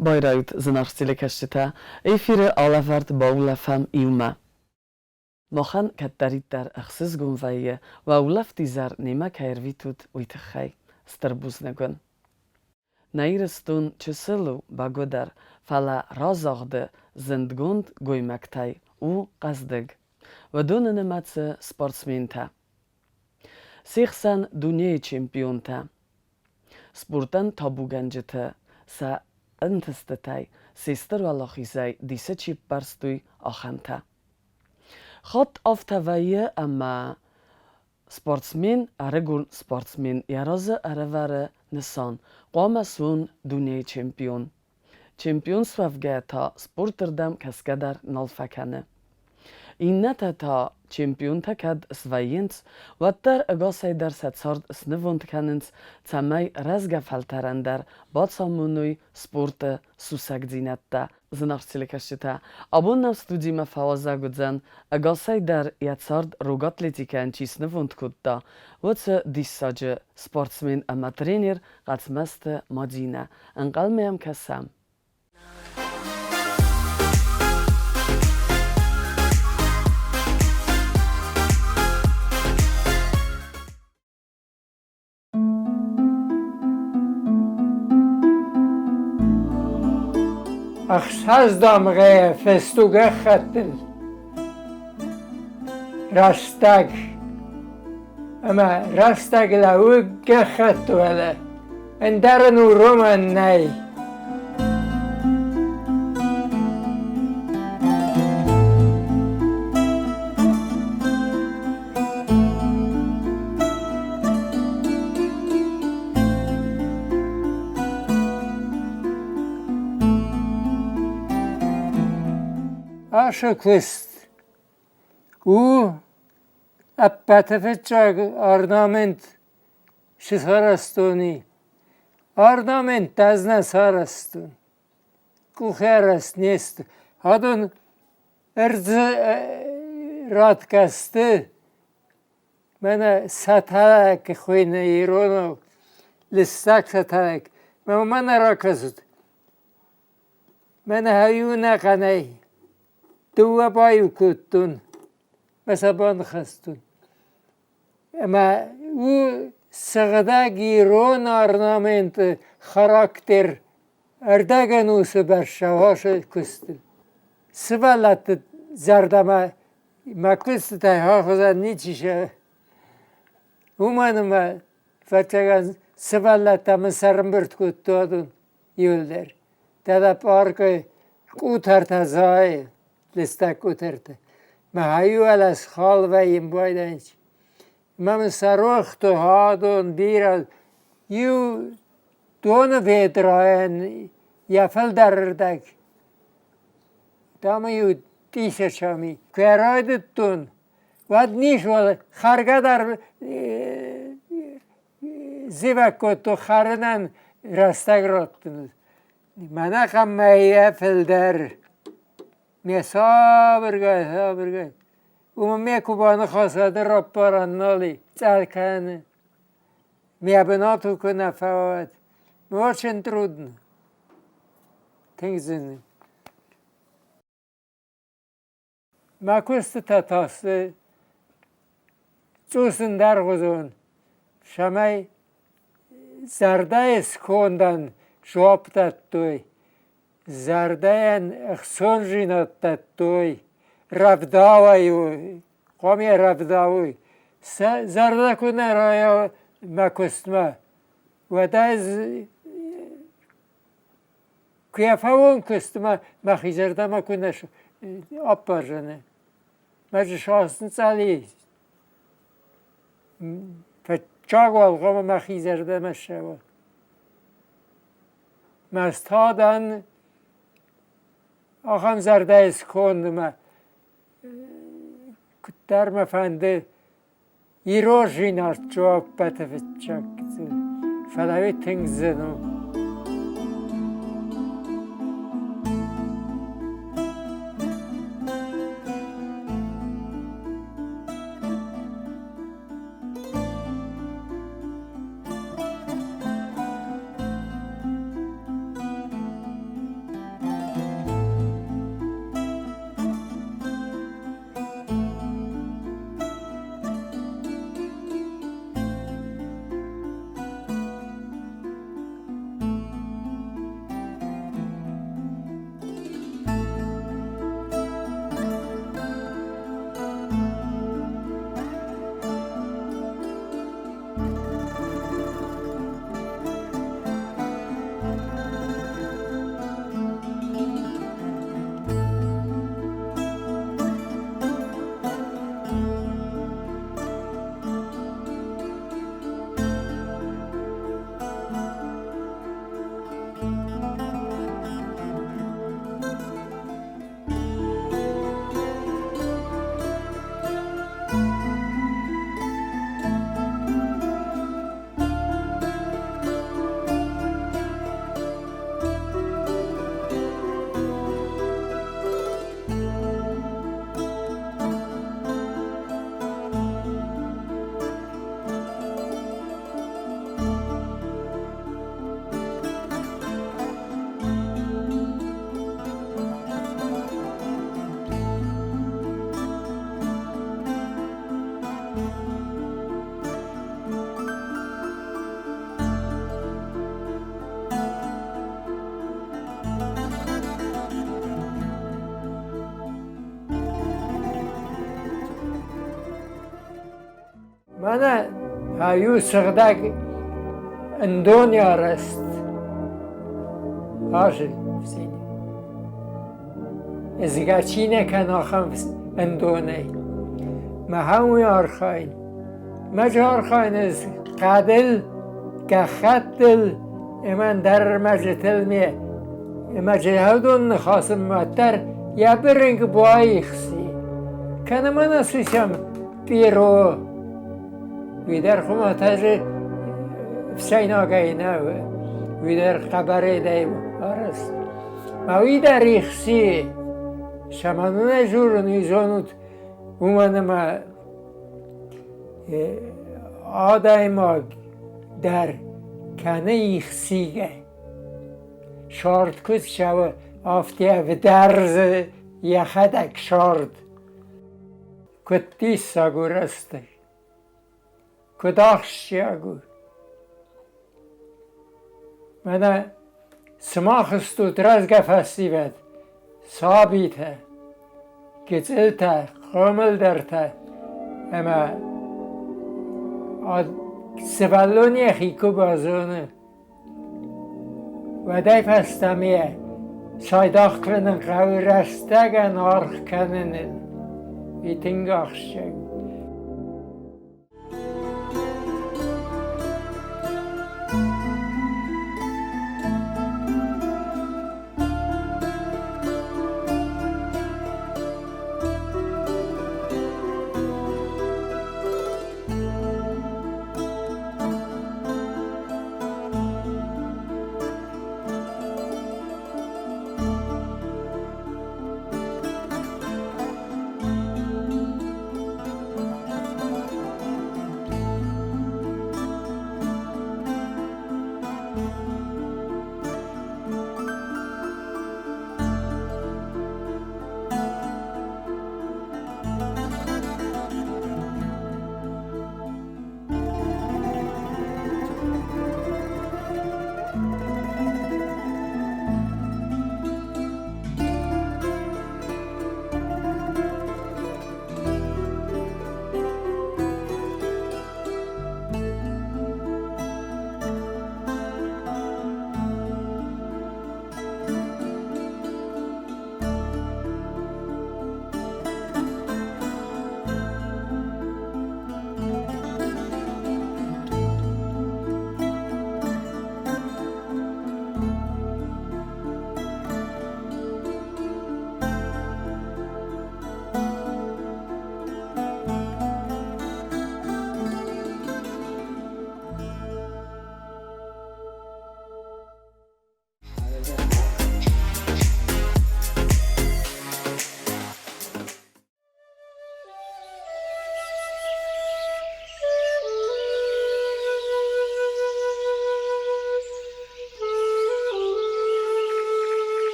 Bayrayut zınarçılı keşite, efiri alavert bağla fem ilme. Nohan katterit der axsiz gunvayye ve ulaf dizar nima kairvitut uitchay, starbuznegun. Nairistun çısılu bagodar fala razağdı zindgund goymaktay u qazdıg. Ve donene matse sportsmenta. 80 dünya çempiyonta. Sportan tabugancıta sa انتستتای سیستر و لاخیزای دیسه چی برستوی آخنته. خط آفتوایه اما سپورتسمین ارگون سپورتسمین یارازه ارواره نسان قامسون دنیای چمپیون. چمپیون سوفگه تا سپورتردم کسکدر نالفکنه. این تا چمپیون تکد سوینت و در اگاسای در ستسارد سنوند کننس تمای رزگه فلترندر باد سامونوی سپورت سوسک دینت ده زنارچیلی کشته. ابون نو ستودی مفاوزه گدزن اگاسای در یتسارد روگات لیتیکن چی سنوند کد ده و چه دیساجه سپورتسمین اما ترینیر قطمست مادینه انقل میم کسم. اخشاز دامغه فستوگه خطل راستگ اما راستگ لوگه خط وله اندرن و رومن نی Aşıklıst. O appatefetçak ornament şisarastoni. Ornament tazna sarastun. Kucherast nest. Hadun erzı ratkastı. Bana satalak khoyne irono listak satalak. Bana rakazut. Bana hayuna kanay. دو بایو کتون مثلا خستون اما او سغدا گیرون آرنامنت خاراکتر اردگنوس بر شواش کستل سوالات زردما مکست تای ها خدا نیچیشه اومانم فتگان سوالات هم سرم برد کتادون یولدر دادا پارکای کوتر تزای لستک اترته مهیو از خال و این بایدنچ من سرخت و هادون دیرد یو دون ویدراین یفل دردک دام یو دیشه شامی کرایدتون ود نیش ولی خرگه در زیوکو تو خردن رستگ راتون منه کم یفل در می صابرگای او می کوبانه خواستده را پارن نالی چل کنه می بناتو کنه فواد موچن ترودن تنگزنه ما کست تاتاسته چوسن در غزون شمای زرده اسکوندن شواب تاتوی زردین اخسون جینات توی رفداوی قومی رفداوی زرده کنه رایا مکستما و داز کیفاون کستما مخی زرده مکنه آب برجنه مجه شاستن سالی فچاق والقام مخی زرده مشوا مستادن آخام زرده اسکوندم در مفنده ایروژین ارد جواب بتفچک فلوی تنگزنو من هایو سغدک اندونیا رست آشه سینی ازگه چینه کناخم اندونه ما همون آرخاین ما جارخاین از قادل که خطل امان در مجتل میه اما جهودون نخواستم ماتر یا برنگ بایی خسی کنه من اسوشم پیرو ویدر خماتر فسین آگهی نو ویدر خبره دیو آرست ما ویدر ایخسی شمانونه جور نیزانود اومنه ما آدای ما در کنه ایخسیگه شارد کد شوه آفتیه و درز یخدک شارد کد دیس ساگو رسته کد آخش شیاگو من سماخستو درزگه فستی بد ثابته گزلته خامل درته اما سبلونی خیکو بازونه و دی پستمیه سایداخ کنن قوی رستگن آرخ کنن ایتنگ آخشگ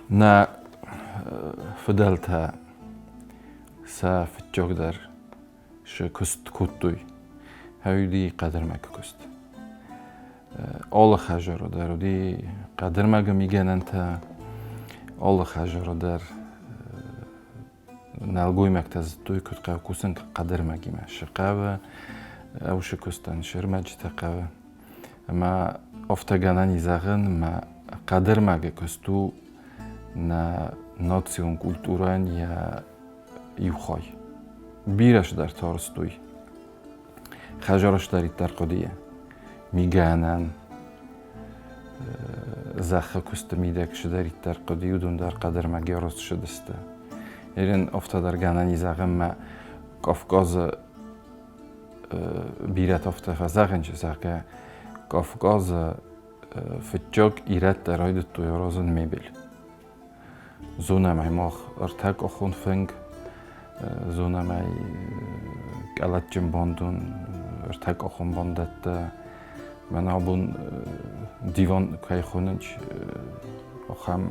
Na Fidelta sa fitjogdar şu kust kuttuy. Hawdi qadirmak kust. Alla xajaro dar udi qadirmaga migananta alla xajaro dar nalgoy maktaz toy kut qav kusan qadirmagi ma shqava au shkustan shirmajta qav ama oftaganani zagın ma qadirmaga kustu na nocją kulturania iuchoj. Birash dar torstuj. Xajarosh dar tarqodiya. Miganan zaxa kustamidek shidar tarqodi udun dar qadirmagi yoros shidista. Erin oftadar ganani zagın ma Kafkazı birat ofta fazagınca zaga Kafkazı fitjog irat dar oydu tuyorozun mebil. Zona mij mag tak ochon feng, zona mij galatjem bandun, tak ochon bandet, men abun divan kaj khonench, ocham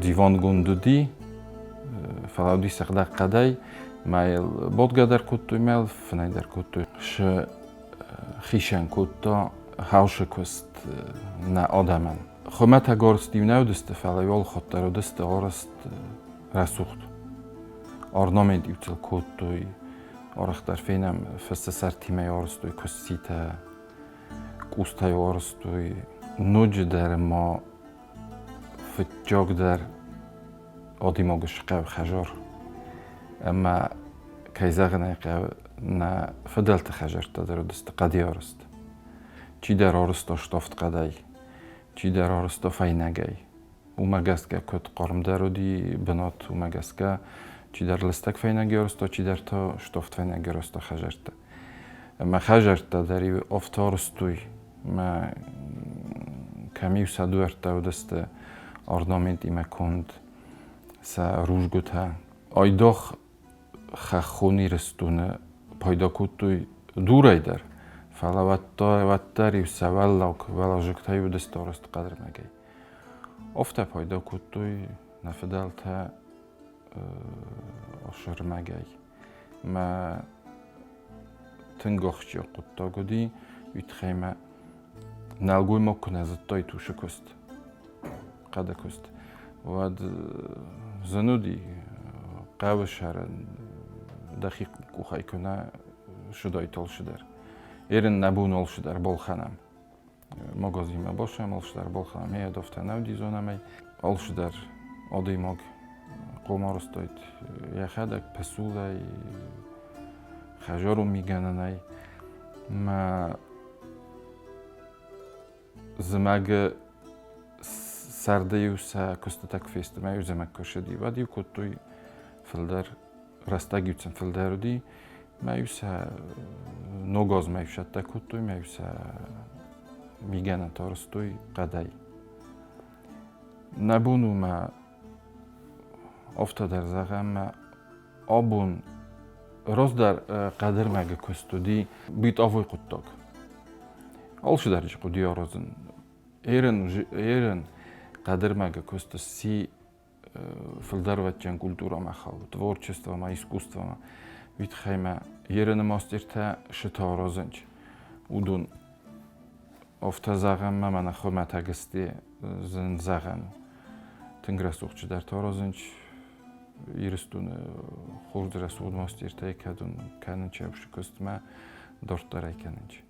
divan gundudi, falaudi sagda qaday, mail bodgadar kutu mail fnaider kutu, sh khishan kutta haushe kust na adaman. Khomata gorst divnauduste falayol khottarodeste orast rasucht. Ornament utel kottoy orachtar fenam fessasartime orstoy kostita kustay orstoy nujder ma fitjogder odimogish qav khajar. Amma kayzagna qav na fadalta khajar tadarodeste qadiyorst. Chidar orsto shtoft qaday. Ci dar orsto fajnagaj. Umagaska kot qormdarodi benot umagaska. Ci dar listak fajnagi orsto, ci dar to shtoft fajnagi orsto hajarta. Ma hajarta dari ofta orstuj. Ma kamiu sa duerta odeste ornament ima kund sa ružguta. Oydoch khachoni restune payda kutuj durajdar. Falavatari savalok velajuktayu destorost qadirmagay. Ofta payda kutuy na fidalta oshirmagay. Ma tingochchi quttagudi utkhayma nalgoy mokna zattoy tushukust. Qadakust. Wad zanudi qavsharan daqiq kuhaykuna shuday tolshidar. Erin nabun olshidar bolxanam. Magazima bosham olshidar bolxanam. Meya doftanavdi zonamay. Olshidar odimog qomarostoyt. Yaxadak pasulay xajarum migananay. Ma zmaga sardayusa kustatak festma yuzamak koshadi. Vadiu kotuy fildar rastagyutsan fildarudi. Mayusa nogoz mayushatta kutuy, mayusa migana torstuy qaday. Nabunu ma oftadar zagam ma abun rozdar qadirmaga kustudi bit avoy quttok. Olshidar qudi orozun. Erin qadirmaga kustusi fildarvatjan kultura mahal, tvorчество ma искусство ma. Vitkhayma yerine mastirta shtorozanch. Udun ofta zagam mana khomatagisti zin zagam. Tingrasuqchi dar torozanch iristun khurdrasud mastirta ekadun kanancha ushkostma dortar ekananch.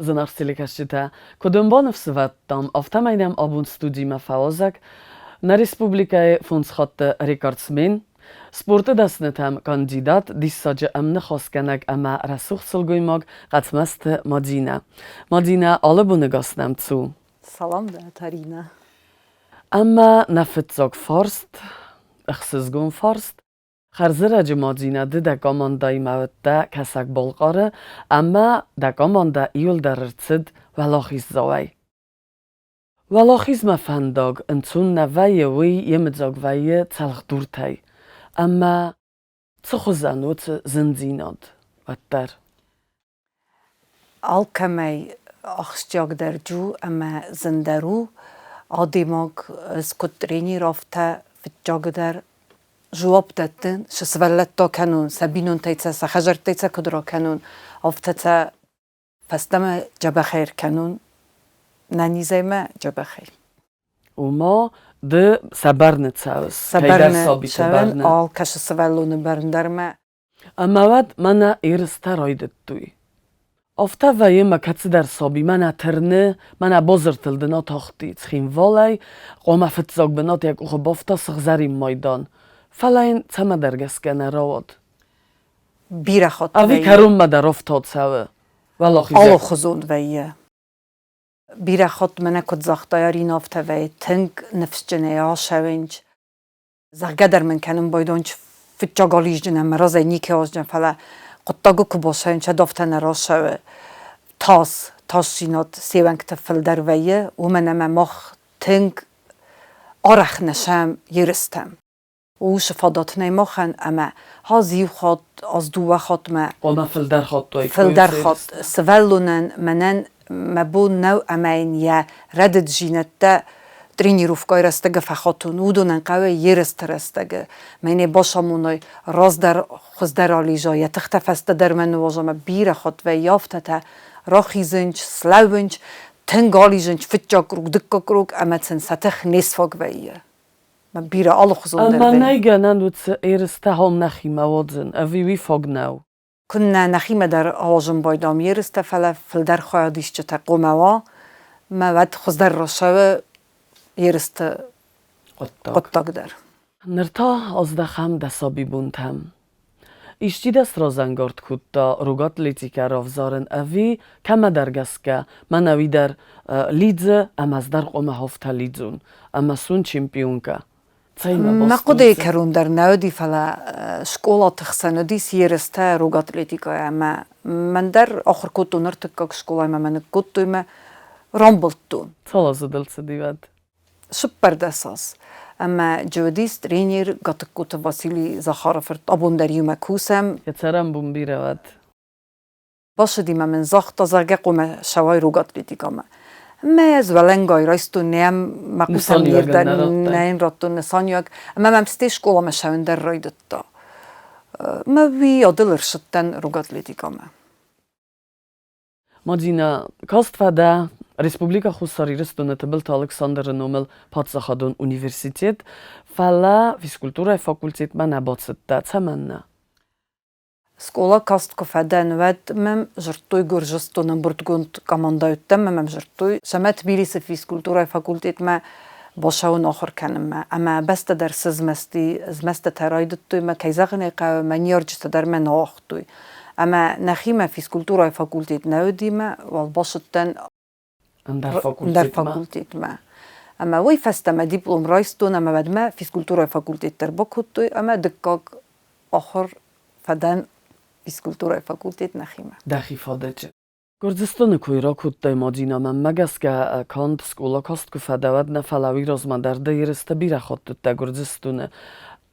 Zanarstilikashita, kodumbanov svattam avtamaydam abun studima faozak, na Republika Fondschatte Rekordsmen, Sport dastnetem kandidat dissaja amne khoskenek ama rasuch solgoymog qatmaste Madina. Madina alle bunu gasnem zu. Salam da Tarina. Ama nafitzog forst, اخسزگون فارست خرزرج مادینه ده گامانده موده کسک بلغاره اما ده گامانده ایول دررتسد ولاخیز زوی. ولاخیز مفنداگ انتون نوی وی یمدزاگ وی تلخ دورتی اما چه خوزنوت زندیناد ودر. Alkemei achtjag der ju ama zendaru adimag skutrini rafta fitjag der جواب دادن شسولت تا کنون سبینون تیتسا سخجر تیتسا کدرا کنون افتتا فستم جب خیر کنون ننیزه ما جب خیر و ما ده سبرنه تساوس سبرنه شون آل کش سولون برندر ما اما ود منا ایرستا رایدت دوی افتا وی مکتس در سابی منا ترنه منا بازرتلدنا تاختی تخیم والی قوم فتزاگ بنات یک اوخ بافتا سخزریم مایدان فلاین تما درگسکنه راود بیره خود اوی کرون ما در افتاد سوه آلو خزوند ویه بیره خود منه کد زختایاری نافته وی تنگ نفس جنه ها شوینج زغگدر من کنم بایدونج فتجا گالیج جنه مرازه نیکه آج جن فلا قطاگو که باشوین چه دافته نرا شوه تاس جینات سیونگ تفل در ویه و منه مخ تنگ آرخ نشم یرستم و شفادات نیماخن اما هازی خود از دو خود ما قوم فلدر خود توی فلدر خود سوالونن منن مبون نو امین یا ردد جینت ده درینی روفگای رستگه فخاتون ودونن قوی یرست رستگه منی باشمونای راز در خوز در آلیجا یا تختفسته در من واجم بیر خود و یافته تا راخیزنج سلاونج تنگ آلیجنج فتجا کروک دکا کروک اما تن ستخ نصفاق ویه من بیره آل خزون در اما نیگنن دوت ایرسته هم نخی موادزن اوی وی فاگ نو کنه نخیم در آواجم بایدام یرسته فلا فلدر خواهدیش چه تقومه و ما ود خوز در راشوه یرسته قطاق در نرتا از دخم دسابی بونتم ایشتی دست را زنگارد کود دا روگات لیتیکه رافزارن اوی کم درگسکه من اوی در لیدزه اما از در قومه هفته لیدزون اما سون چمپیونکه ما قده کرون در نودی فلا شکولا تخسنو دیس یرسته روگات لیتیکه اما من در آخر کتو نرتکاک شکولا من کتو ما رامبلتون سالا زدلسه دیود سوپر دساس اما جودیس ترینیر گاتک کتو واسیلی زخارفرت آبون در یوم کوسم یترم بون بیرود باشه دیما من زخت زرگه قوم شوای روگات لیتیکه ما از ولنگای رایستو نیم مقوسم یردن نین راتو نسانیاگ اما ممسته شکولا ما شون در رایدت دا ما وی آدلر شدن روگات لیتیکه ما Madina, kast vada Respublika Hussariristune tebelt Alexander Nomel Patsachadon Universitet falla Fiskultura fakultet mana batsetta tsamanna. Skola kast kofeden ved mem жертвой Гуржистанın burtgund komanda öttem mem жертвой Samet Bilisi Fiskultura fakultet ma başaun axır kenim ama beste dersiz mesti zmeste teraydıttu ma kayzağını qav maniyarcı der men axtu ama naxima Fiskultura fakultet navdima wal başıttan der fakultet ma ama وی فستم دیپلم رایستون ama بدم Fiskultura fakultet der bakuttu ama دقق آخر فدن Fiskultura fakultet naxima. Dahi fadece. Gürcistan'ı kuyrak uttay Madina men megeske kant skola kast kufedevad ne falavi rozmaderde yeriste bira xottutta Gürcistan'ı.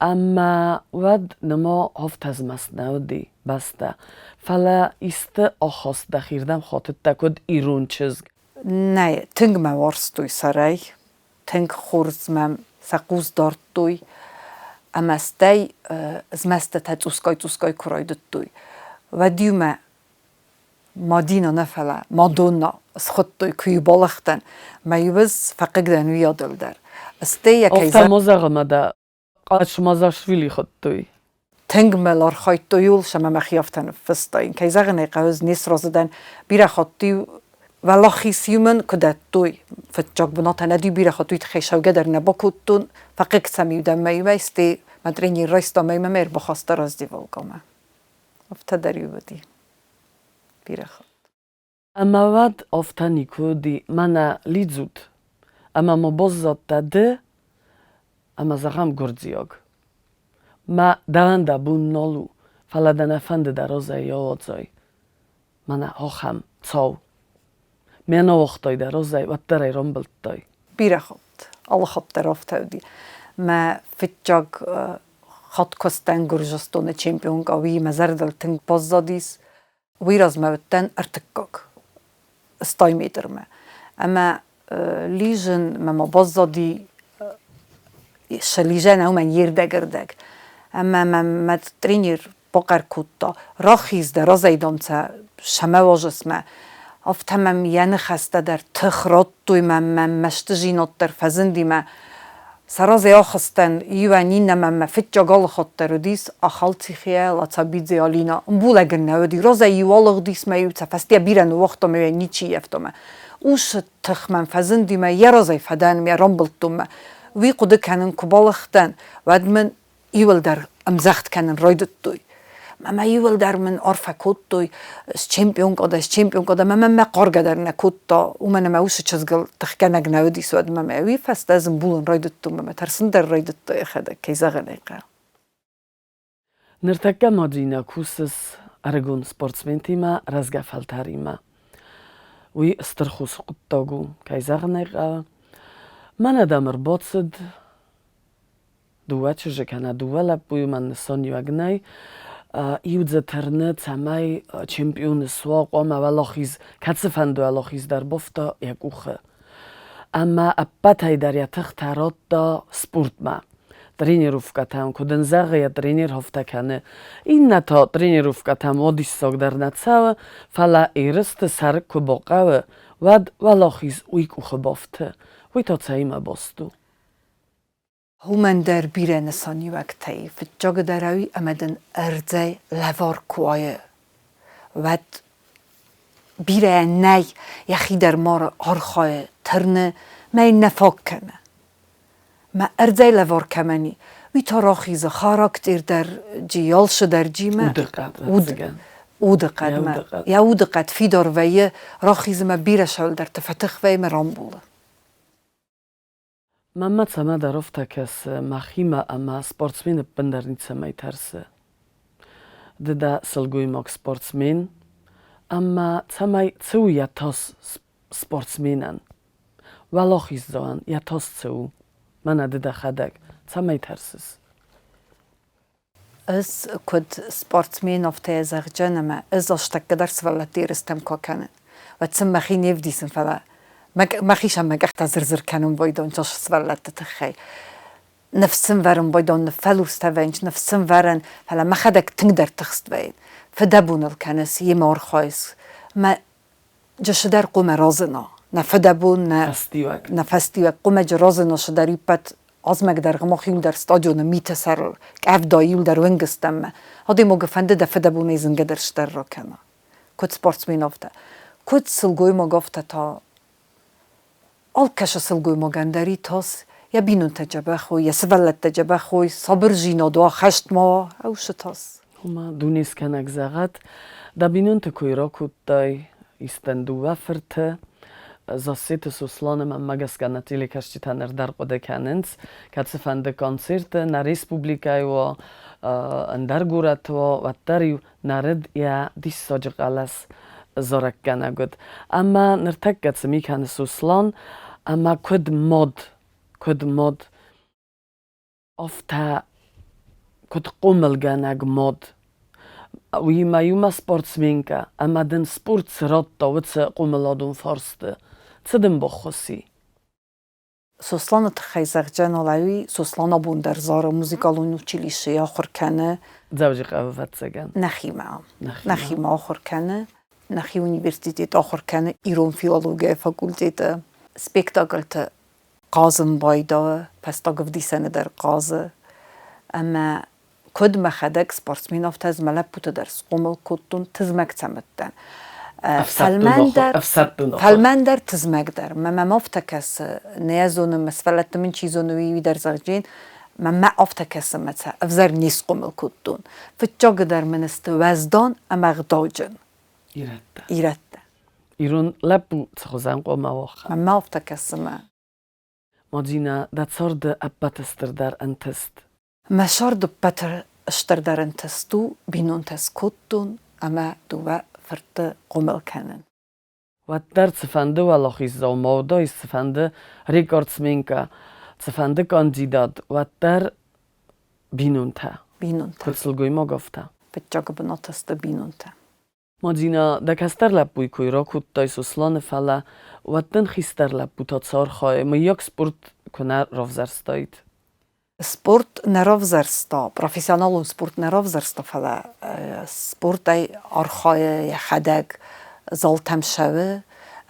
Ama ved nema haft hezmest nevdi beste. Fala iste ahas dahirdem xottutta kud irun çizg. Ne, tünk me varstuj saray, tünk xurzmem saquz darttuj, ama stej zmestet uskaj kurajdutuj. Vediume Madina nefele, Madonna schuttuj kuy balachtan, ma yubiz faqigden viyadil der. Stej Ofta mozagma da qaç mazashvili xuttuj. Tünk me larxaytuyul shama makhiyaftan fistay. Kayzagne qawz nis razdan bira xattuj ولخیس یومن کدت توی فتجاق بنات ندی بیره خطوی تخیشو گدر نباکوتون فقط سمیودم میوستی ما trener rajsta mig med mer bohasta rozdziewolkome. Wtedy ryubati. Pirechot. أما واد أفتاني كودي مانا ليزوت أما مبوزات تاد أما زغام غورزيوغ ما داندا بون نولو فلادنا فند دا روزا يووزوي مانا هوخام تصو مينا وقتوي دا روزا واتراي رمبلتوي Pirechot. Alle gaat eraf houden. Maar fitjag gaat kosten gurjastone champion kawi maar zerdel ting pozzadis. Wiras me ten artikak. 100 meter me. Ama lijen me pozzadi شلیجه نو من یرده گردگ. اما من ترینیر باقر کتا راخیز در از ایدام تا شمه واجس ما افتم یعنی خسته در تخرات توی من مشتجینات در فزندی ما سراز آخستن یوانی نم فتجا گال خاطر دیس آخالتی خیال اتابیزی آلینا بولگر نودی راز یوالغ دیس ما یوت فستی بیرن وقتا می نیچی یفتم اوش تخمن فزندی ما یه رازی فدان می رامبلتم وی قد کنن کبالختن ود من یول در امزخت کنن رایدت توی ما یول در من عرفه کود توی چمپیون کده من قارگه در نکود تا و من اوش چزگل تخکنگ نودی سود ما وی فست ازم بولن رایدت تو ما ترسن در رایدت توی خدا کیزاغ نیقه نرتكا مادينا كوسس أرجون سبورتسمنتي ما رزقا فلتاري ما وي استرخوس قطاقو كايزاغنيغا ما ندام رباطسد دواتش جكنا دوالب بوي من نسانيو أغناي يودز ترنت سماي چمپيون سواق وما والاخيز كاتسفندو والاخيز در بفتا يكوخه أما أبتاي در يتختارات دا سپورت ما тренировка там, коден загая тренер хофтакане. Инната тренировка там одиссог дар нацава, фала ирст сар кубоqava, вад валохиз уйку хбofte. Уйто цаима босту. Human der biren saniwak tay, fitjag darawi amaden erzay lavar kuaye. Wad biren nay, yachi der mar archaye, terne, may nafakane. ما أرزاي لفور كماني ويتراخيز خاراكتر در جيالش در جيمة ودقت ما يا ودقت في دار ويه راخيز ما بيرشال در تفتخ ويه مرامبوله ماما تسمى دارفتا كس مخيمة أما سبورتسمين بندرنيتسا ما يترسه ددا سلقوي موك سبورتسمين أما تسمى تسو يتاس سبورتسمينان ولوخيز زوان يتاس تسو من ددا خدك تسمى يترسس از كود سبورتسمين افتای زغجانما از اشتك درس ولا تيرستم كوكانن و تسمى خين يفديسن فلا ما خيشم ما قحت زرزر كانون بايدون جاش سولا تتخي نفسن ورن بايدون نفلوس تاونج نفسن ورن فلا ما خدك تقدر تخست وين فدبون الكنس يمار خايس ما جاش در قوم رازنا نفدبون نفستیوک قوم جرازنا شداری پت آزمک در غماخیل در استادیون میت سر کف داییل در ونگستم هادی موقع فنده دفدبون ایزن گدرش در را کنه کد سپورتسمین افته کد سلگوی موقع افته تا آل کش سلگوی موقع انداری تاس یا بینون تجربه خوی یا سولت تجربه خوی صبر جینا دوا خشت ما اوش تاس هما دونیس کنک زغت دا بینون تکوی را کود دای ایستندو وفرته Zasite su slone man magaska na tili kaščitaner dar ode kanens, kad se fande koncerte na Respublikaju andar guratvo vatariju nared ja dissođ galas zorak ganagod. Ama nertek kad se mi kane su slon, ama kod mod ofta kod qumel ganag mod. ويما يوما سبورتسمينكا أما دن سبورت سرطة وتسا قوم لادون فارسته تسدن بخوسي سوسلانا تخيزاق جانولاوي سوسلانا بوندر زارا موزيكالون училище آخر کنه زوجي قوفت سجن نخيما آخر کنه نخي universitet آخر کنه ایران فیلولوژی فاکولتیت سپیکتاکلت قازم بایدا پس تاگف دی سنه در قازه اما كود ما خدك سبورتسمين اف تزملا بوت درس قومل كوتون تزمك تمتن فالمندر تزمك در ما مفتكس نيازون مسفلت من چيزون وي در زغجين ما أفتا كسمتها أفزر نسقم الكتون فتجاق در منست وزدان أما غداجن İrette. إيرت İrun lepu txozan qoma vaxa. ما أفتا كسمة Madzina da sorda appatester dar antest. ما شارد بتر اشتر در انتستو بينون تس كتون أما دوا فرت قمل كانن Wattar tsfande walochis zo modo is tsfande rekordsminka. Tsfande kandidat. Wattar binunta. بينون تا Kurslguj mogofta. فتجاق بناتست بينون تا Madzina da kastar lapuj kuj rokut to is uslone fala. Watten chistar lapu to cor choe. My jak sport kuna rovzar stoit. سبورت نرافزرستا بروفيسيونال سبورت نرافزرستا فلا سبورت أي أرخاي يخدق زالتم شوه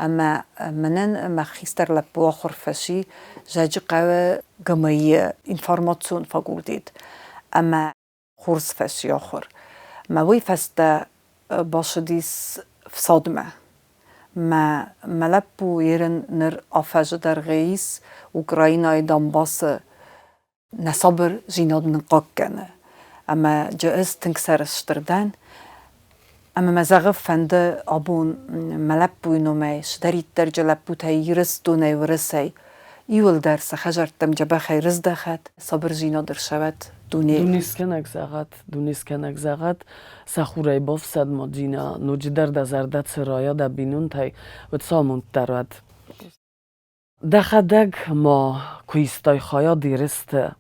أما منن ما خيستر لبوا خرفشي جاجي قوة جمعية إنفورماتيون فاقولديد أما خورس فشي آخر ما وي فستا باشديس في صدمة ما لبو يرن نر أفاج در غيس أوكراينا دنباس نصبر جيناد نقاق كان أما جائز تنكسر الشتردان أما ما زغف فند أبون ملبو نوميش داري درجة لبو تايرستو نيورسي يول درس خجر تم جبا خيرز دخت صبر جيناد رشوت دوني Duniskenak zagat. Sachurej bovsad Madzina. Nujdar da zardat sıraya da binuntay. Vt samund darvat. Dachadag ma kuistay khaya diriste.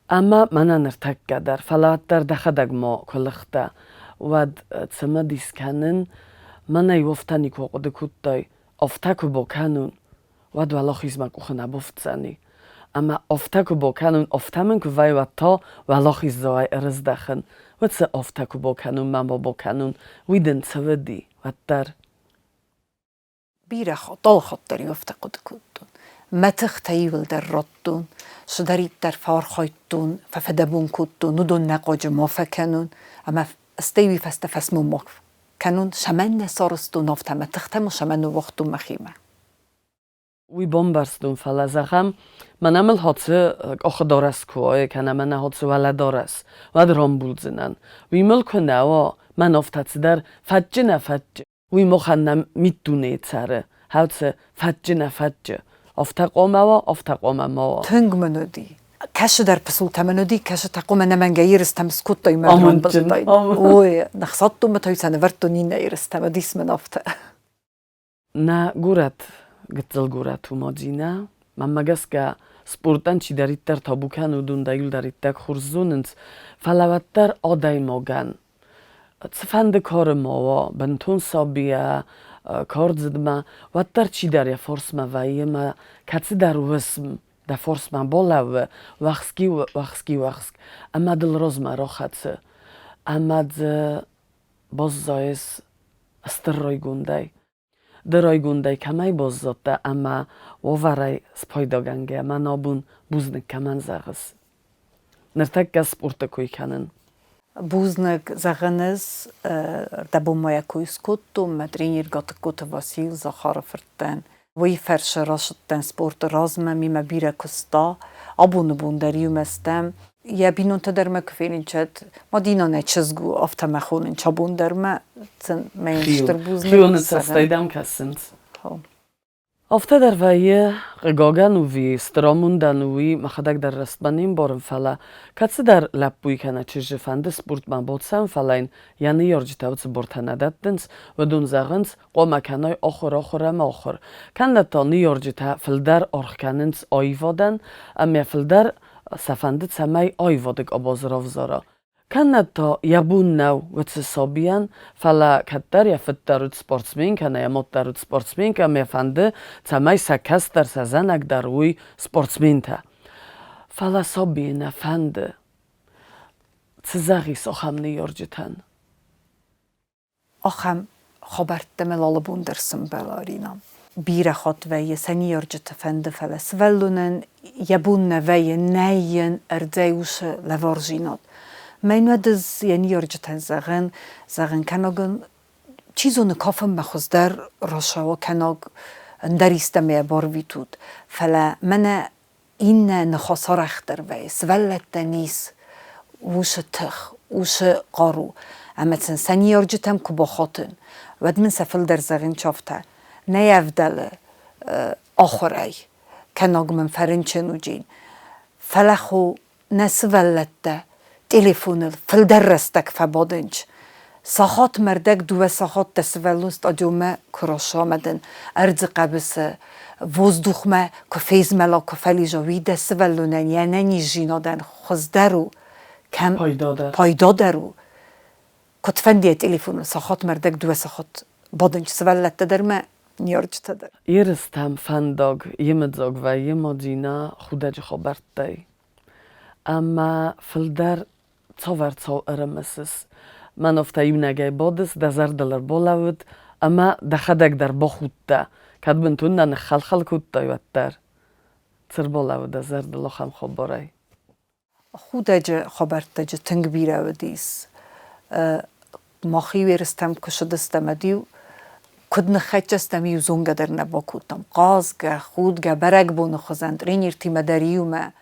Ama manan ertak kadar. Falattar dachadag ma kulkhta. Wad tsama diskanen. Mana yoftani koqde kuttay. Oftaku bokanun. Wad walachizmak ukhna boftsani. Ama oftaku bokanun oftamen kuvaj watta walachiz zoay erzdachen. What's oftaku bokanun mambo bokanun. Widen tsavedi. Wattar. بيرا طال خطر يفتقد كنتون ما تختيول در رطون شدريت در فار خايتون ففدبون كنتون ندون نقاج ما فكنون اما استيوي فستفسمو ما كنون شمن سارستو نافتا ما تختمو شمن وقتو مخيمه وی بمبارستون فلزخم من عمل هاتse آخه دارست کوه کنه من هاتse ولد دارست و درام بولزنن وی مل کنه و من افتاد در فجه نفجه وی مخنم میتونه تره هاتse فجه نفجه افتقوم ما تنگ منودي كاش در بسول تمنودي كاش تقوم انا من جايرس تمسكوت يمرن آمون بلطاي جن، آمون. اوي نخصتو متوي سنفرتو نينا يرس تمديس من افتا نه گورت گتل گورت و مادینا من مگس که سپورتن چی دارید در تابوکن و دون دایل دارید در خورزونند فلوت در آدای ماگن تفند کار ما بنتون سابیه کار زدما و در چی داری فرس ما ویه ما کسی در وسم در فرس ما بالا و وخسکی اما دل روز ما راحت اما باز زایس استر رای گندای درای گندای کمی باز زده اما وارای سپایداگنگه من آبون بوزنک کمان زغس نرتک که سپورت کوی کنن بوزنك زغنز دبو ما يكويس كوتو مدرينير غات كوت واسيل زخار فرتن وي فرش راشتن سبورت رازمه ميما بيرا كستا ابون بوندريو مستم يا بينون تدر ما كفيرين شد ما دينا نتشزگو افتا مخونن چابون در ما تن ما يشتر بوزنك خیون تستایدم کسند Ofta در ویه غگاگن وی استراموندن وی مخدک در رستبانیم بارم فلا کسی در لپوی کنه چیز فنده سپورت من بودسن فلاین یعنی یارجی تاوت سپورت ندادنس و دون زغنس قوم کنای آخر ما آخر کنده تا نیارجی تا فلدر آرخ کننس آیوادن اما فلدر سفنده سمی آیوادگ آباز رافزارا کنده تا یبون نو و تسابیان فلا کتر یا فترود سپورتسمین کنه یا مدرود سپورتسمین که میفنده تمای سکست در سزنک در روی سپورتسمین تا فلا سابین فنده تزاقی ساخم نیارجتن آخم خبرت دملال بوندرسن بلارینام بيرا خط وي سنيور جتفند فلا سفلونن يبون وي ناين اردايوش لفارجينات من ودز ينيور جتن زغن كانوغن چيزو نكافم مخوز در راشاوا كانوغ اندريستم يا بارويتود فلا منا این نخاسارختر وی سولت نیست وش تخ وش قارو اما تن سنیار جتم کباخاتن ود من سفل در زغین چافته نیفدل آخرای کناگ من فرنچن و جین فلخو نسولت تلفون فل در رستک فبادنج ساخات مردک دو ساخات تسولوست آجومه کراش آمدن ارز قبس وزدوخمه که فیز ملا که فلی جاوی تسولونن یعنی نیجینادن خزدرو کم پایدادرو کتفندی تلفون ساخات مردک دو ساخات بادنج سولت تدرمه نیارج تدر ایرستم فنداگ یمدزاگ و یمادینا خودج خبرت دی اما فلدر تصور تصو ارمسس من افتایم نگای بادس دزر دلر بالاود اما دخدک در بخود ده کد بنتون نن خلخل کود دایوتر تر بالاود دزر دلو خم خبرای خودج خبرت تج تنگ بیره و دیس ماخی ویرستم کشدستم دیو کد نخچستم یو زونگ در نباکوتم قازگه خودگه برگ بونو خزند رینیر تیم دریومه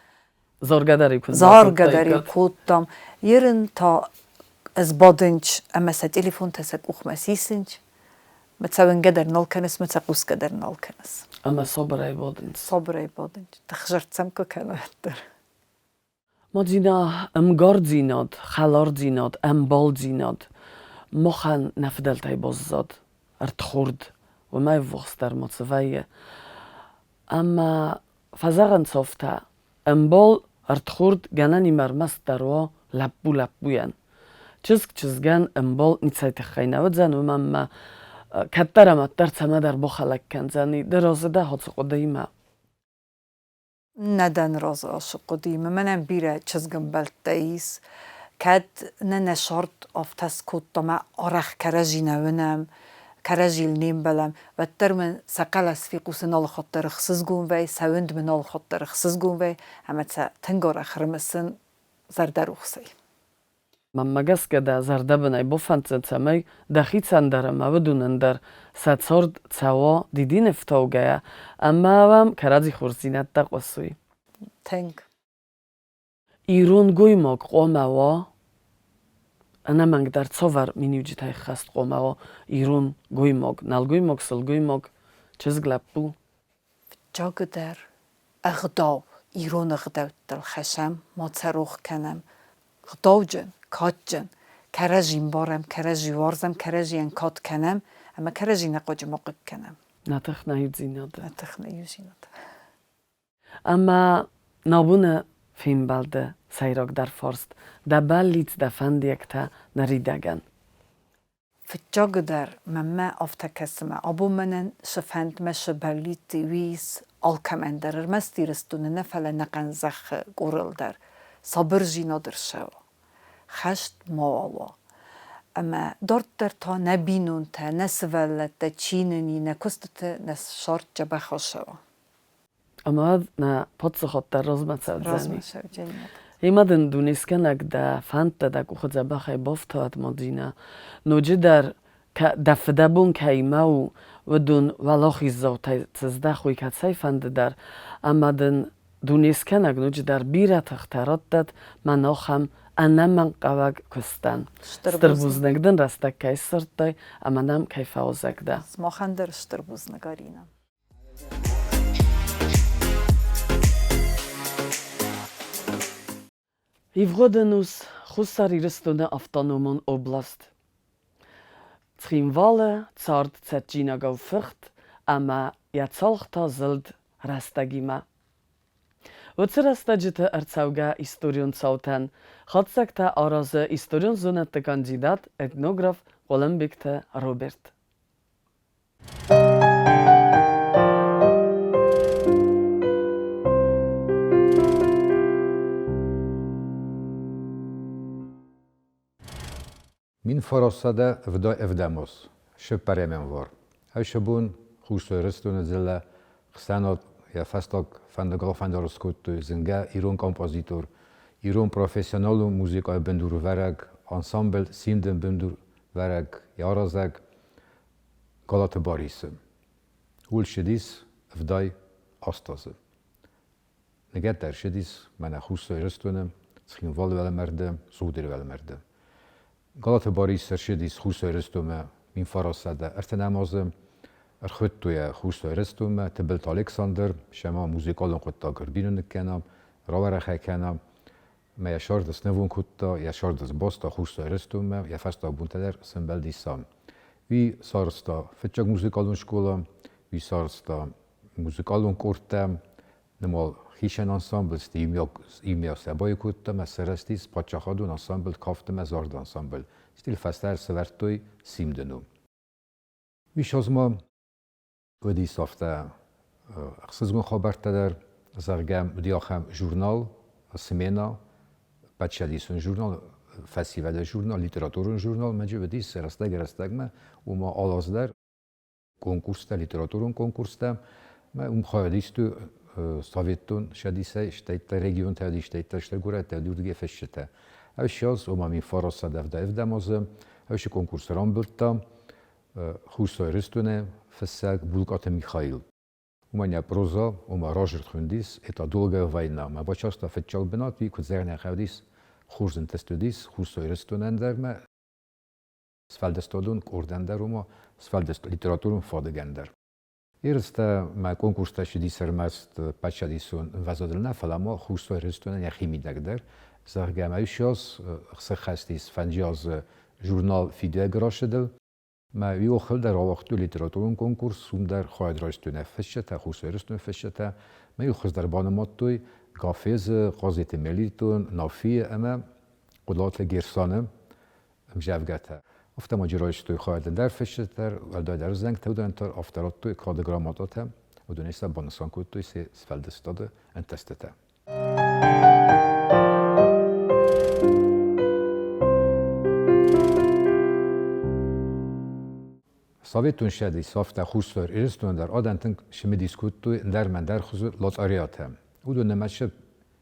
زارگداری کوتام یرن تا از بادنج اما سه تلفون تسک اخمسیسنج متساوین قدر نالکنس متساقوس قدر نالکنس اما صبرای بادنج تخجرت سمکو کنوتر مادینا امگارد زیناد خالارد زیناد امبال زیناد مخن نفدلتای باززاد ارتخورد و مای وخست در متصویه اما فزاغن صافته امبال ارتخورد گنانی مرمست دروا لبوین چزگن امبال نیتسایت خینه زن و من کترم در تمه در بخلک کن زنی درازده حادث قدیمه ندن راز عاشق قدیمه منم بیره چزگن بلتاییس کد نشارت افتس کتما آرخ کرجی نونم کرجیل نیم بلم و در من سقل از فیقوس نال خاطر خصوص گون وی سوند من نال خاطر خصوص گون وی همه تنگار اخرمسن زرده روخسی من مگس که ده زرده بنای بفند زنسمی دخیت سندرم و بدونن در ساتسارد تسوا دیدین افتاوگه اما هم کرازی خورزینت دقوسوی تنگ ایرون گوی ماگ قومه و انا منگ در تصور مینیوجی تای خست قومه و ایرون گوی ماگ نال گوی ماگ سل گوی ماگ چیز گلب بو جاگ در اغداو ایرون اغداو دل خشم ما تروخ کنم غداو جن کات جن کرجیم بارم کرجی وارزم کرجی انکات کنم اما کرجی نقاج موقع کنم نتخ نهید زیناده نتخ نیوزیناده اما نابونه فیلم بالده سیراک در فارست دبل لیت دفند یکتا نریدگن فجاگ در مما افتکسمه ابو منن شفند مش برلیت ویس alkemender mestíresztőne ne fele neken zech goril der sabırji nadir şev xeşt mava ama dört der ta ne binun te ne svellet te çineni ne kustete ne şart cebe xeşev ama ne patsahat der razmet sevceni ایمدن دونیسکنک ده فانت ده که خود زبخی بافتاد مدینه نوجه در دفده بون که ایمه و دون ولاخی زوتای تزده خوی که سی فند در اما دن دونیسکنک نوجه در بیره تختارات داد من آخم انم من قوگ کستن ستربوزنک دن رستک که سرد دای اما نم که فوزک ده سماخن در ستربوزنگارینم Ivrodenus Hussariristune Autonomen Oblast. Trimwale zart Zetjina go fürcht, ama ja zolchta zild rastagima. Oce rastajite ercauga historion cauten, chodzekta araze historion zunette kandidat etnograf Olembikte Robert. Min فرستاده ودا افداموس شپریم وار. هشبون خوش رستون زله خسانات یا فستاق فندگرافندار سکوت زنگا ایران کامپوزیتور ایران پروفسیونال موزیکای بندور ورق انسامبل سیمدن بندور ورق یارازگ گالات باریسم. هول شدیس افدای آستازه. Negetter Sidis, mene Husso Röstune, Schin Volvelmerde, Sudir Velmerde. Galata Boris Sidis Husso Röstume, min Farasade, Ertenamoze, Erhuttuja Husso Röstume, Tebelt Alexander, Sema Musikalon Kotta Görbinun Kenam, Ravarache Kenam, mely Sardas Nevunkutta, ja Sardas Bosta Husso Röstume, ja Festa Buntader, Szembel Vi Sarsta Fetchag Musikalon Skola, vi Sarsta Musikalon Kortem, Nemal Hisen Ensemble, Imia Szabajkutta, Messzerestis, Pacsahadun Ensemble, Kafte, Mezard Ensemble. Stil Fester Szevertői, Szimdenum. Vishazma, Ödi Szafte, Szezgon Haberteder, Zargem, Diachem Journal, Semena, Pecsedison Journal, Fesztivale Journal, Literaturun Journal, Medje Ödi Szereztegereztegme, Uma Alazder, Konkurszte, Literaturun Konkurszte, Hajadisztő, Szavjetton, Sedisze, Stejte, Region, Teodi, Stejte, Stegure, Teodi, Udge, Fessete. És az, mi Farassa Devda Evdemază, és a konkurs Rambölta, Huszai Rösztöne, Feszek, Bulgate Mihail. Umanya proza, Razsert Hundis, et a dolga vajna, ma bacsaszta fetcsal benat, vi hogy zerne havdis, Horzen testődis, Huszai Rösztönenderme, Sfeldestodun, Ordenderuma, Sfeldest literaturum Fadegender. Érezte már konkurstási díszermást Pecsedison vezadilne, felama Huszai Rösztönen, Himidegder, Zargem Eusjas, Szechesztis Fenjaz Journal Fidegrasedel, ma jóhel der alaktő literaturum konkurs, der Hajdrajstőne fessete, Huszai Rösztön fessete, ma jóhoz der Banamattői, Gaféz, Gazete Meliton, Nafie, eme, Odatle Gérsane, Zsevgete. After Magyarajstő Hajden der fessete, Eldaj der Zengte, Udantar, after attői, Kadegramatate, Udanésze Banaszankutői, Sfeldestade, Entesztete. Szovjetunion szafta 20 évszázad der adentünk semmi diskutúj dermen derhozó lot ariatem. Udon nemese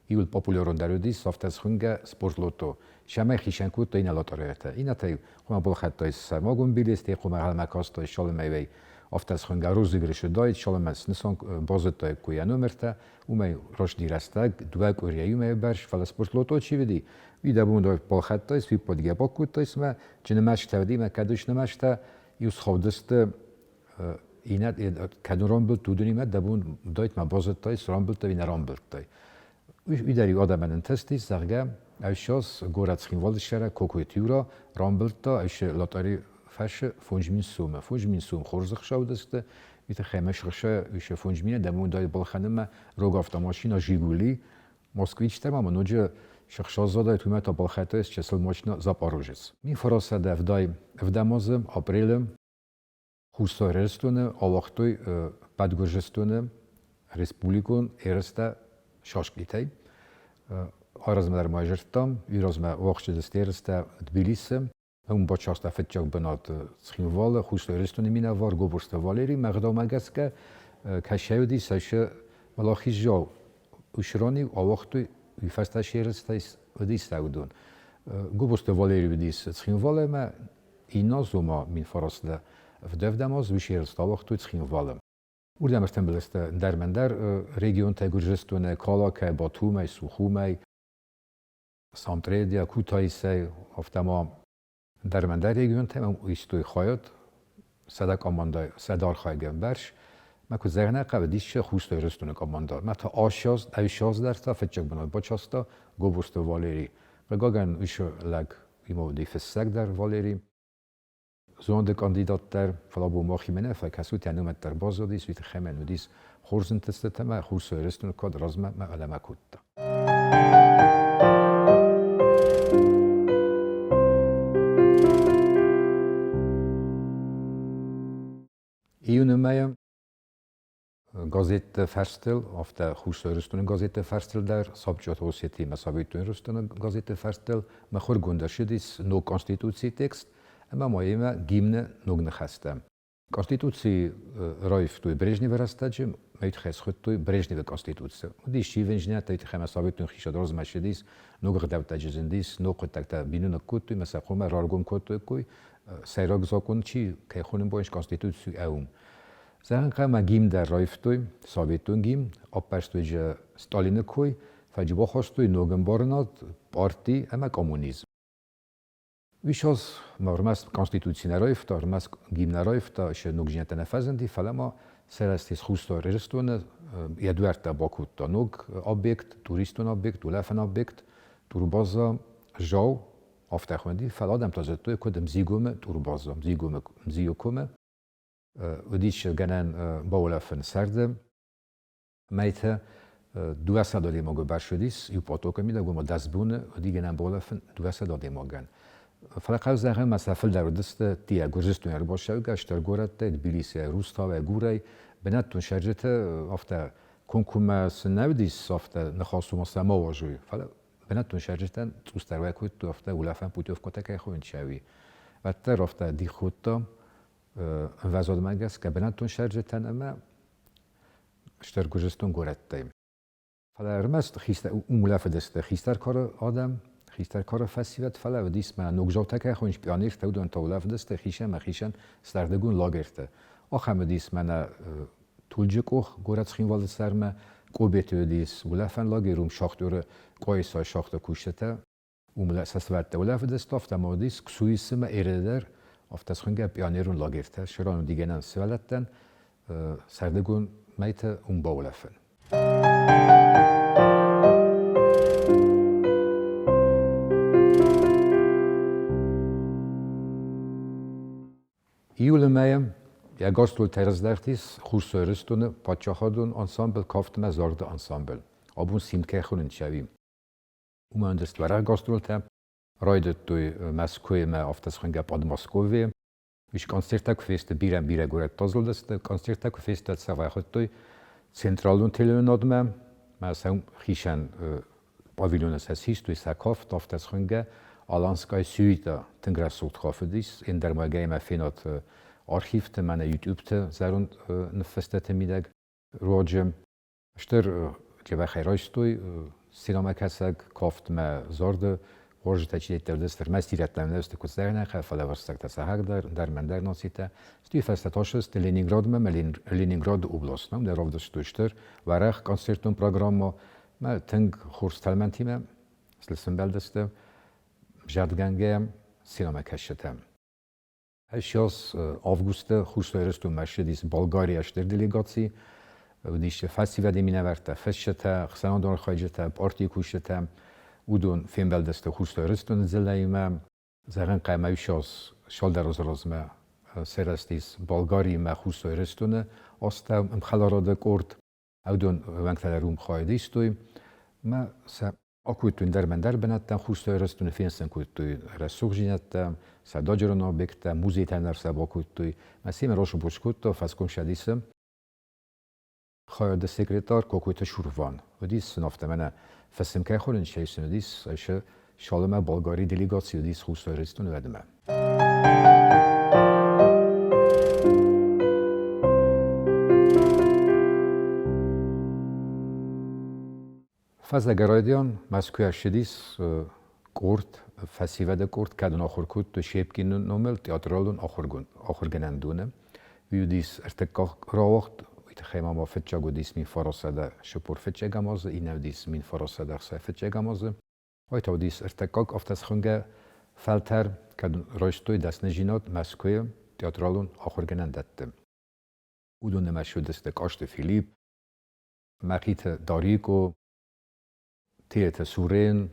iul populáron derüdi szafta szunge sportlotó. Semmi hisen kutó ine lot ariate. Inatei homa bolhatta is magun bilészté homa halmekaszta és salemevei aftas szunge rozigriső dajt salemesz niszon bazottai kuja numerte umei rosdireztek duek orjai umeibers fel sportlotó csividi. Ide bundor bolhatta is vipodge bakutta is me csinemeste vedi kedus nemeste Jus havdeste inet kedun rambult tudunimet, de bun dajt ma bazottai, rambulta vina rambultai. Ideri adamenen testis, zarge, eusjas, Goratszkin valdisere, Kokolyt Jura, rambulta, és latari fesse, fonjmin szum. Fonjmin szum horzak savdeste, vite chemesrese, és fonjmine, de bun dajt balchaneme, rogavta masina, Zsiguli, Moszkvics tema, manodje, Шахшазада и тумета балхата из чисел мощно запорожец. Ми фарасаде вдамазы, апреле, Huszai Rösztöne, alaktói Padgórzsesztöne, Республикон, Érezte, Saskitej. Arazmer Magyartam, Ürazmer Vakcsideszt Érezte, Tbilisi, Bacsaszta Fetjak Benat Színval, Huszai Rösztöne Minevar, Goborszta Valéri, Megdamegeszke, Kesejödi, Szese, Valachizsau, Usrani, alaktói, Üfesztes Érezte, Ödisztaudon. Goborszta Valéri Ödisz Színval, mert innen zoma, mint faraszle, Vdevdamaz, Visérzt alaktói Színval. Urdemertem beleste dermender, régión Tegőrzsesztőne, Kalakely, Batumely, Szuhumely, Szamtrédia, Kutaisej, aftama dermender régión, isztői hajat, Szedek Amandaj, Szedarhajgen Bers, meg hogy zernek, hogy disse, Huszai Rösztőnök Amandaj. Mert ha az derta, fetcsakban a bacsaszta, Goborszta Valéri. Meg agen is legimódi Feszegder Valéri, Zonde kandidatter falabó Machimene, fejkász után nömetter bazodis, vite hemenudis, horzenteszteteme, Huszai Rösztőnök ad, razme, me elemekutta. Iunumeje gazette Ferstel, after Huszai Rösztőnök gazette Ferstel der, szabcsot hosszétíme Szovjetunion Rösztőnök gazette Ferstel, me horgondasidis no konstitúció text, Ema mojeme gimne nogne hastem. Konstitucji rajftui Brezhnev rastadjem, melyt heszhottui Brezhnev konstitucja. Dis sivenjne, tejt heme Szovjetunion hisad rozmásidis, nogrdevtadzsendis, noghotakta binunak kuttui, mesza homer rargom kuttui, szejrag zakon csi, kej honembo és konstitució eum. Zahanqa ma gim der Räuftui, Sowjetun gim, oppastui Stalinekui, faji bohostui Nogenbornot, Parti, ema kommunizm. Vishos marmas konstitucina Räufta, marmas gimna Räufta, se nugjente nefezenti, falema szerestis húsztor restone, Eduarda Bakutta nog objekt, turiston objekt, ulefen objekt, turbazza, zsau, aftechvendi, fel Adam tazető, kodem zigume, turbazza, zigume, Ödics genen baulefen szerde, melyte 200 maga bársödis, jupatok, amire goma daszbune, ödigenen baulefen 200 magan. Felakauzára már felderődözte, tie Gürcistan erbossága, Stergorette, Tbilisi, Rusztava, Gurei, benettun sergete, after konkume sneudis, after nehaszum aztán mavazsúj. Benettun sergeten, tusztárvák, hogy after ulefen putyovkotek egy honcsávi. Vetter, after dichutta, vázad meg ezt, benettun sergeten, eme Stergorcistan Gorette. Felermest, umulefedezte hisztárkara Adam, Hisztárkara feszívet fele, hogy diszmán nogzsautek hogy pianiste, udon taulefdezte, hisen, sztárdegun lagérte. Achám diszmán túlgyökoh, gorac hinvalszerme, kóbétő disz, ulefen lagérum, saktőre, kajszaj sakta kussete, szeszverte ulefdezte, aftam a disz, ksúiszme, éreder, aftas hunge pianérun lagérte, soran digenen szöletten, sztárdegun melyte baulefen. Iulemeyem, ja gastul teresdertis, Húszörösztön, Pacsahadon ensemble, Kaftme, Zarda ensemble. Abun szintkerchon incsevim. Umandest várá gastultem, rajdettői Meszkőjme, afteszhenge pad Moszkóvé, és koncertek fészte bire goret tazoldeszte, koncertek fészte szaválhattői, centralon télőn adme, mert szem hisen paviljones hisztői szakaft, afteszhenge, Alanskaj szűjta, tengreszót hafedis, én der majd geime fénat archívte, mene YouTube-te, záront nefesztete mideg, Roger, stör, gyevechely rajstúj, szíramekeszeg, kaft me zarde, horzsatecsi éterdeszter, mesztíretlen nőztek az ernek, elfelevasztak tesz a hágdar, dermen dernocite, stűfesztet hasözte Leningradme, Leningrad oblastnak, de rovdasztő stör, várech koncertum programma, mert teng horstelmentime, ezt leszem beldeszte, Žadgange, szíramekessetem. És az avguszta 20. Mercedes Bulgária delegáció, és fesztiválé mineverte feszsete, Xanadon hajjete, partikusete, udon filmbeldezte 20. zeleime, zerenkájma is az saldarozorozme szereztis Bulgária 20. aztán mchalarade kort, udon vengtelerum hajdisztúj, mert Akújtűn derbenettem, 20. fényszen kújtúj reszogzsinyettem, szá dagyaron objektem, muzétener szába akújtúj, mert szémen rosobocs kújtó, faszkonsá diszem, hajad de szekretár, kokújtó survan. Hogy disz, naftemene, feszem kell horin se is disz, és salome bulgári delegáció disz 20. vedme. Fazegerajdian, Meszkőesedis, kort, fesztivede kort, kádon ahorkut, és épkinön nomel, teatralon ahorgenendune. Üdis ertek raucht, itt heimama fetcsagodis min faraszada, söpor fetcsegamaz, inevdis min faraszada, szaj fetcsegamaz. Ajtaudis ertek aftas hunge felter, kádon rajstoj, das nezsinat, Meszkőe, teatralon ahorgenendette. Udon nem esődeztek Aste Filip, Mechite Dariko, Télte Szurén,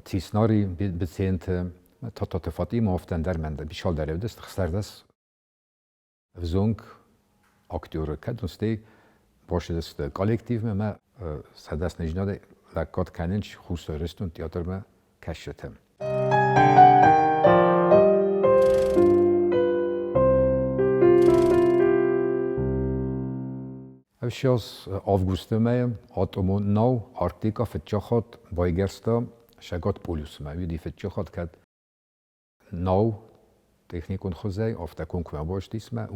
Cisnari bezehnte, Tatate Fatima often dermende, bisalderevdest, xerdes, vzunk, aktőröket, oszté, borsedest kollektívme, mert szerdes nezsinade, lekkat kennincs, 20. teaterbe kessetem. És az avgusztumban, atomon nau, Arktika, fetcsahat, bajgersta, segat poliuszma, üdi fetcsahat, kad nau, technikon hozzá, after konkumen borstiszme,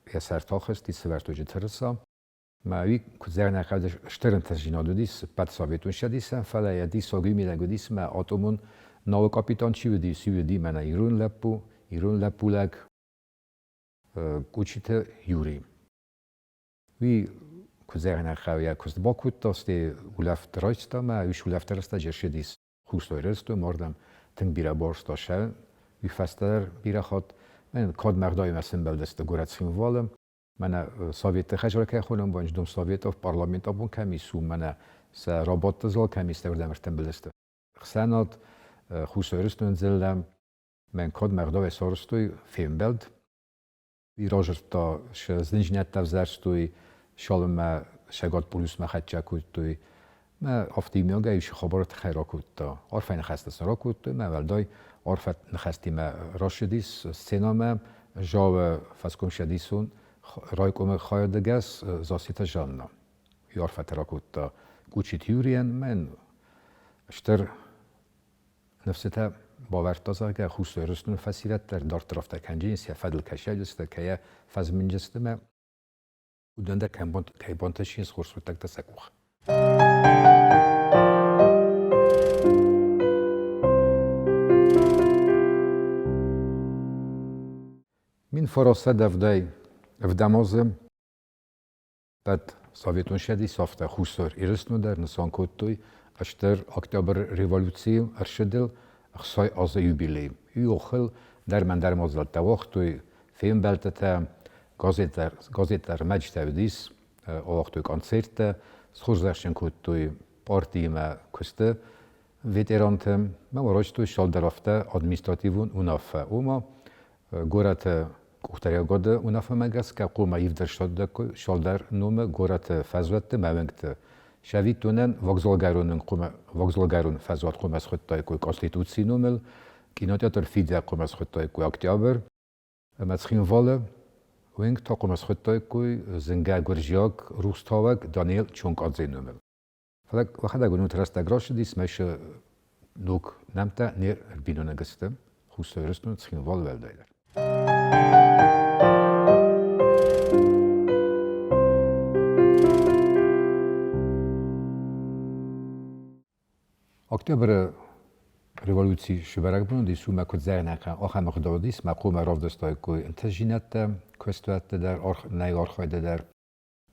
eszertachas, tisztvertőzsi teresa, már úgy, kuzernek el, störöntes zsinadodis, pat szavvétunsediszen, feleje diszagümilegödiszme, atomon nau kapitan csüvdi, szüvdi, mene irun leppuleg, kučite Juri. Vi kuzerna khavia kust bokut tosti ulaft roista ma üç ulaft arasında jeşedis xustoyrestu mordam ten bira borsta şel vi faster bira khot men kod merdای مثلا بلدست گوراتسین والم من سوویت خجر که خونم بانج دوم سوویت اف پارلمنت ابون کمی سو من س رابط زال کمی استردم ارتم بلدست خسانات خوشورستون زلم من کد مردای سارستوی فیلم بلد وی راجر تا ش زنجنت تفزرستوی شالم ما شگات پولیس ما خدچه کودتوی ما افتی میانگه ایش خبرت خیرا کود تا عرفین خسته سرا کود ما ولدای عرفت نخستی ما راشدیس سینا ما جاو فسکم شدیسون رایکوم خایدگس زاسیت جاننا عرفت را کود تا گوچیت یورین من اشتر نفسته باور تازه که خوش رستون فسیلت در دار طرف تکنجینس یا فدل کشیل است که یا فز من جست ما ودنده که بانتشیز خورس و تک تسکوخ. من فراسته دفدای افدامازم بعد سوویتون شدی سافته خوشتر ایرستون در نسان کودتوی اشتر اکتبر ریولوسی ارشدل خصای از یوبیلی یوخل در من در مازد توختوی فیلم بلته گازیتر مجد ودیس اوختوی کنسرت سخوزشن کودتوی پارتی ما کسته ویترانتم ما وراجتوی شال درافته ادمنستراتیون اونافه اوما گورت کوختریا گود اونافه مگس که قوما یفدر شال در نوم گورت فزوت مونگت شویتونن وگزلگرون فزوت قوم از خودتای کوی کنستیتوسی نومل کیناتیاتر فیدیا قوم از خودتای کوی اکتیابر متخین واله وینگ تا قوم از خودتای کوی زنگه گرژیاک روستاوک دانیل چونک آدزی نومل وقت اگه نو ترست اگراش دیس میشه نوک نمتا نیر بینو نگستم خوستای رستون تخین وال ولدایدر اکتبر ریولوسی شبرک بودن دیسو مکود زرنکن آخر مقدار دیس مقوم راف دستای کوی انتجینت کوستوات در نای آرخای در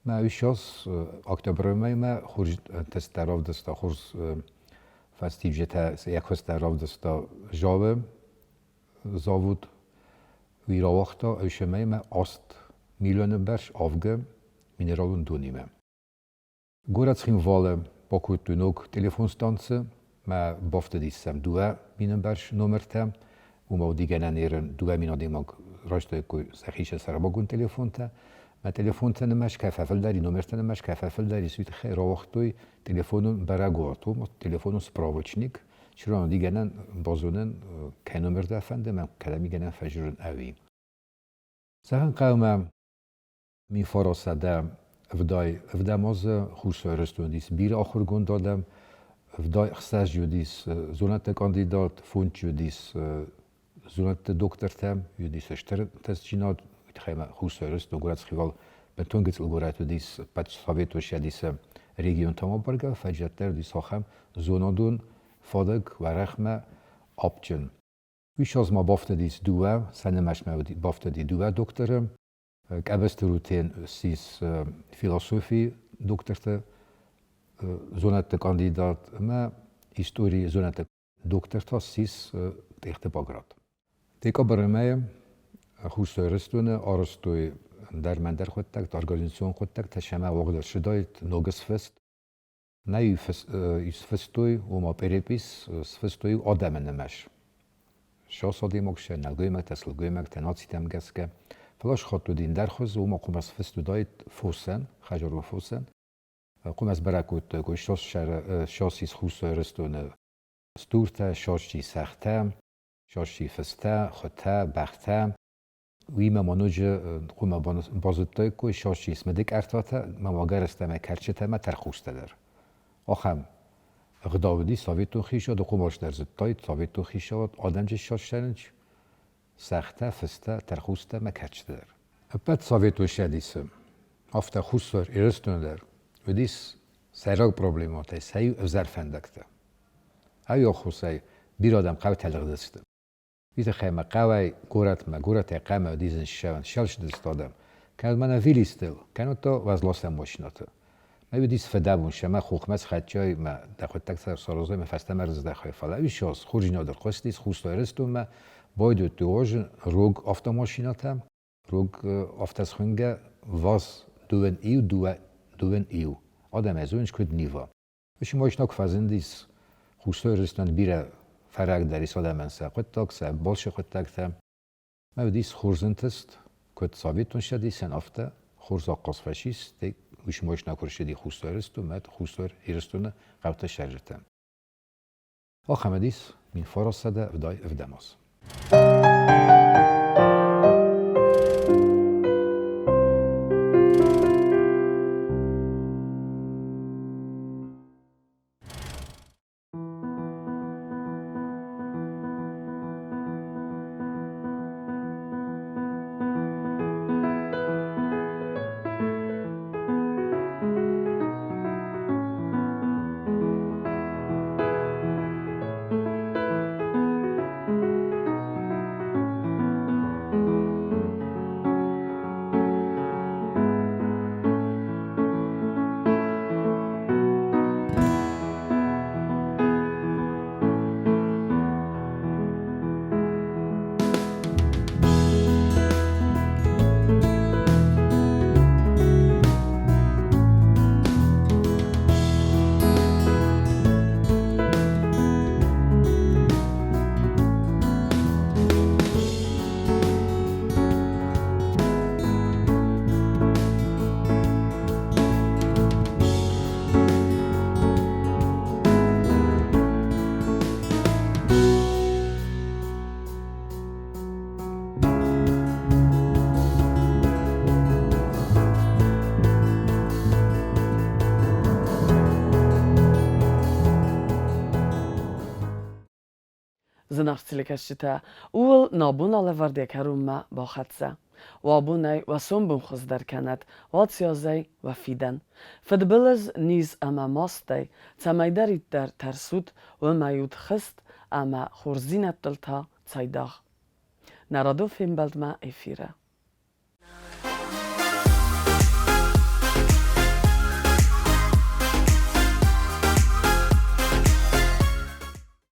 ما ویشاس اکتبر ما خورج تست راف دستا خورج فستیوجت یک خست راف دستا جاو زاود ویرا وقتا ایشمه ما است میلیون برش آفگه مینرالون دونیمه گورت خیم واله با کود دونوک تلفنستانسه ما بافته دیستم دوه مینم برش نمرتم و ما دیگه ننیرن دوه مینا دیماگ راشته کوی سخیش سر باگون تلفن تا ما تلفن تا نمش کفافل داری نمرت نمش کفافل داری سویت خیر وقتوی تلفنون برگواتو ما تلفنون سپراوچنیک چرا دیگه نن بازونن که نمر دفنده من کلامی گنن فجرن اوی سخن قوم می فراسده افدای ماز خوش رستون دیس بیر آخر گون دادم افدای خساج جودیس زونت کاندیدات فونت جودیس زونت دکتر تم جودیس اشتر تسجینات خیمه خوش رستون گورت خیال بتونگت الگورات دیس پات سوویت و شدیس ریگیون تمام برگه فجرتر دیس آخم زونادون فادق و رخمه آبچن ویش از ما بافته دیس دوه سنمش ما بافته دی دوه دکترم که روتین سیس فیلسوفی دکترته زونت کاندیدات ما هیستوری زونت دکترتا سیس تیخت باگراد تیکا برمه خوش رستونه آرستوی در من در خود تک ارگانیزاسیون خود تک تشمه وقت شدایت نوگس فست نه ایس فستوی و ما پریپیس فستوی آدم نمش شاسادی مکشه نلگوی مک تسلگوی مک تناتی تم گسکه فلاش خاطر دین در خوز و ما قوم از فستو دایت فوسن خجر و فوسن قوم از برکوت گوی شاسیس خوش رستونه ستورته شاشی سخته شاشی فسته خطه بخته وی ممانوج قوم بازدای کوی شاشی اسم دیک ارتاته مواگر استمه کرچته ما ترخوسته در آخم غداودی سوویتون خیشاد و قوماش در زدتایت سوویتون خیشاد آدم جه شاشتنج سخته فسته ترخوسته ما کرچته در بعد سوویتون شدیسم هفته خوستر ایرستون در و دیس سیراغ پروبلیماته سیو افزر فندکته هیو خوصای بیر آدم قوی تلق دسته ویت خیمه قوی گورت قمه دیزن شون شلش دستادم کل من ویلیستل کنو تو وزلاستم ماشیناته ما بدیس فدابون شما خوخمس خدچای ما دخوت تکسر سرازای ما فسته مرز دخوی فلا ویشاس خورج نادر قصدیس خوستایرستون ما باید دوج روگ آفتا ماشیناتم روگ آفتاس خونگه واس دوون ایو آدم از اونش کد نیوا وشی ماشینا کفازندیس خوستایرستون بیره فرق دریس آدم انسا خود تاکسه بالش خود تاکتم ما بدیس خورزنتست کد ثابتون شدی سن آفتا خورز آقاس فشیست وش ماشینا کرشدی خوستایرستون مد خوستایر ایرستونه قوتا شرجتم آخمدیس من فرصه ده ودای افداماس زنافسیلکشتا اول نابون على وردی کروما با خدسه و بونی و سنبون خز در کند و تیازی و فیدن فدبلز نیز اما ماستی تمیدارید در ترسود و مایود خست اما خورزینت دلتا تایداغ نرادو فیم بلد ما ایفیره